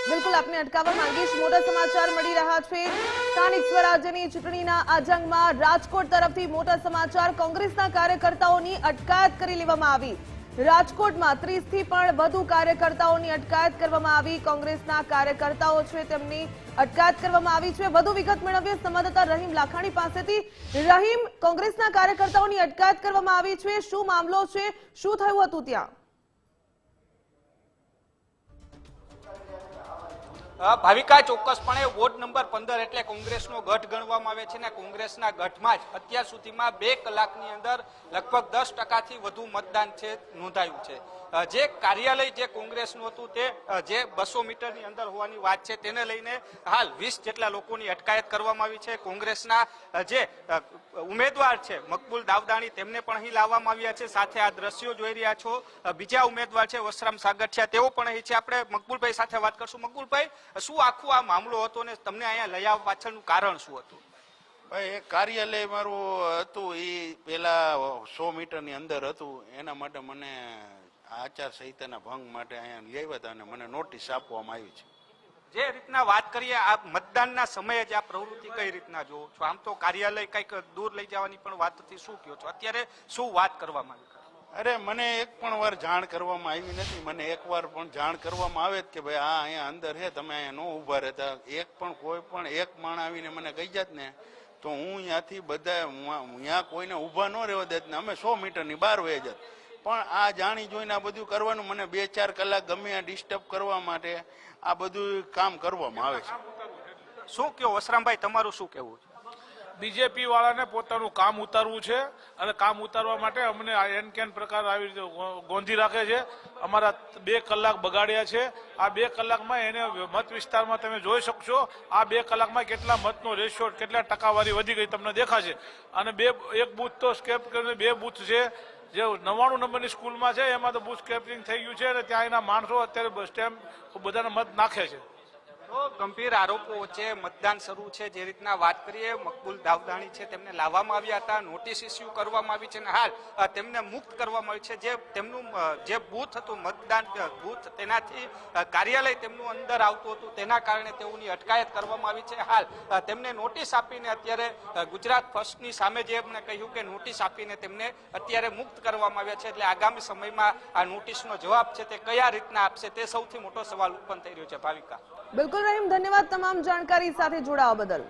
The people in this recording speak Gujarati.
બિલકુલ આપને અટકાવવા માંગીશ। મોટા સમાચાર મળી રહ્યા છે। સ્થાનિક સ્વરાજ્યની ચૂંટણીના આ જંગમાં રાજકોટ તરફથી મોટા સમાચાર। કોંગ્રેસના કાર્યકર્તાઓની અટકાયત કરી લેવામાં આવી। રાજકોટમાં 30 થી પણ વધુ કાર્યકર્તાઓની અટકાયત કરવામાં આવી। કોંગ્રેસના કાર્યકર્તાઓ છે તેમની અટકાયત કરવામાં આવી છે। વધુ વિગત મેળવીએ સંવાદદાતા રહીમ લાખાણી પાસેથી। રહીમ, કોંગ્રેસના કાર્યકર્તાઓની અટકાયત કરવામાં આવી છે, શું મામલો છે, શું થયું હતું ત્યાં? ભાવિકા, ચોક્કસપણે વોર્ડ નંબર 15 એટલે કોંગ્રેસનો ગઢ ગણવામાં આવે છે ને કોંગ્રેસના ગઢમાં જ અત્યાર સુધીમાં 2 કલાકની અંદર લગભગ 10% વધુ મતદાન છે નોંધાયું છે। જે કાર્યાલય જે કોંગ્રેસનું હતું તે જે 200 મીટરની અંદર હોવાની વાત છે તેને લઈને હાલ 20 જેટલા લોકોની અટકાયત કરવામાં આવી છે। કોંગ્રેસના જે ઉમેદવાર છે મકબૂલ દાવદાણી તેમને પણ અહીં લાવવામાં આવ્યા છે। સાથે આ દ્રશ્યો જોઈ રહ્યા છો, બીજા ઉમેદવાર છે વસરામ સાગઠિયા, તેઓ પણ અહીં છે। આપણે મકબૂલભાઈ સાથે વાત કરશું। મકબૂલભાઈ, શું આખું આ મામલો હતો ને તમને અહીંયા લઈ આવવા પાછળનું કારણ શું હતું? ભાઈ, એક કાર્યાલય મારું હતું એ પેલા 100 મીટરની અંદર હતું, એના માટે મને આચાર સંહિતાના ભંગ માટે અહીંયા લઈ આવ્યા હતા અને મને નોટિસ આપવામાં આવી છે। જે રીતના વાત કરીએ આ મતદાનના સમયે જ આ પ્રવૃત્તિ કઈ રીતના જોવો છો? આમ તો કાર્યાલય કઈક દૂર લઈ જવાની પણ વાત હતી, શું કહો છો? અત્યારે શું વાત કરવામાં આવી? અરે, મને એક પણ વાર જાણ કરવામાં આવી નથી। મને એક વાર પણ જાણ કરવામાં આવે કે ભાઈ આ અહીંયા અંદર છે, તમે અહીંયા ન ઊભા રહેતા। એક પણ કોઈ પણ એક માણ આવીને મને કહી જાત ને તો હું અહીંયાથી બધા અહીંયા કોઈને ઊભા ન રહેવા દેત ને અમે 100 મીટરની બહાર વહી જાત। પણ આ જાણી જોઈને આ બધું કરવાનું, મને 2-4 કલાક ગમે આ ડિસ્ટર્બ કરવા માટે આ બધું કામ કરવામાં આવે છે। શું કહો વસરામભાઈ, તમારું શું કહેવું છે? બીજેપી વાળાને પોતાનું કામ ઉતારવું છે અને કામ ઉતારવા માટે અમને એન કેન પ્રકાર આવી રીતે ગોંધી રાખે છે। અમારા 2 કલાક બગાડ્યા છે। આ 2 કલાકમાં એને મત વિસ્તારમાં તમે જોઈ શકશો આ 2 કલાકમાં કેટલા મતનો રેશિયો, કેટલા ટકાવારી વધી ગઈ તમને દેખાશે। અને એક બૂથ તો સ્કેપ કરીને 2 બૂથ છે જે 99 નંબરની સ્કૂલમાં છે, એમાં તો બૂથ સ્કેપિંગ થઈ ગયું છે અને ત્યાં એના માણસો અત્યારે સ્ટેમ્પ બધાને મત નાખે છે। તો ગંભીર આરોપો વચ્ચે મતદાન શરૂ છે। જે રીતના વાત કરીએ, મકબૂલ દાવદાણી છે તેમને લાવવામાં આવ્યા હતા, નોટિસ ઇસ્યુ કરવામાં આવી છે અને હાલ તેમને મુક્ત કરવામાં આવી છે। જે તેમનું જે બૂથ હતું, મતદાન બૂથ, તેનાથી કાર્યાલય તેમનું અંદર આવતું હતું, તેના કારણે તેઓની અટકાયત કરવામાં આવી છે। હાલ તેમને નોટિસ આપીને અત્યારે ગુજરાત ફર્સ્ટની સામે જે એમને કહ્યું કે નોટિસ આપીને તેમને અત્યારે મુક્ત કરવામાં આવ્યા છે। એટલે આગામી સમયમાં આ નોટિસનો જવાબ છે તે કયા રીતના આપશે તે સૌથી મોટો સવાલ ઉત્પન્ન થઈ રહ્યો છે। ભાવિકા, બિલકુલ રહીમ, ધન્યવાદ તમામ જાણકારી સાથે જોડાવા બદલ।